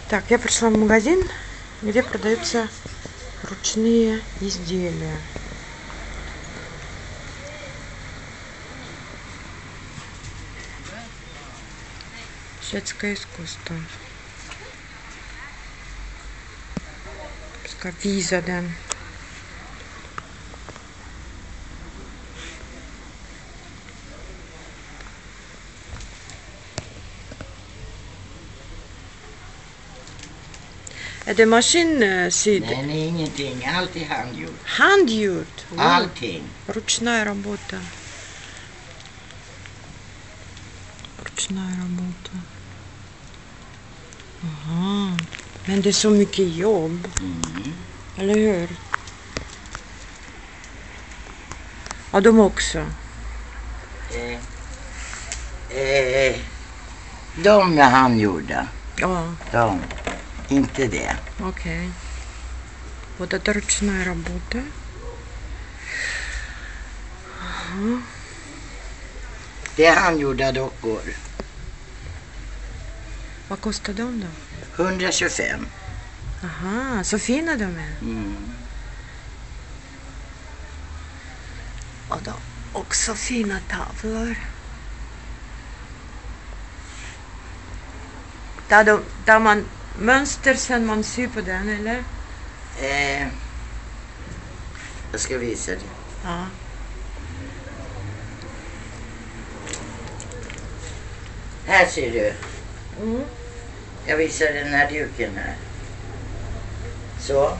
Так, я пришла в магазин, где продаются ручные изделия. Шведское искусство. Ska visa den. Är det maskinsydd? Nej, nej, ingenting. Allt är handgjort. Handgjort? Wow. Allting. Ручная работа. Ручная работа. Aha. Men det är så mycket jobb. Eller hur? Ja, de också. De är handgjorda. Ja, De. Inte det. окей. Вот это ручная работа. Det är handgjorda dockor. Vad kostar de då? 125. Aha, så fina de är. Och då också fina tavlor. Där man mönster sen man syr på den, eller? Jag ska visa dig. Ja. Här ser du. Jag visar den här duken här. Så.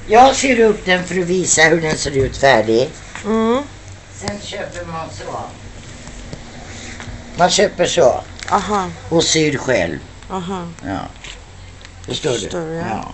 Jag syr upp den för att visa hur den ser ut färdig. Sen köper man så. Man köper så. Aha, Och syr själv. aha. Ja. Förstår du? Förstår jag. Ja.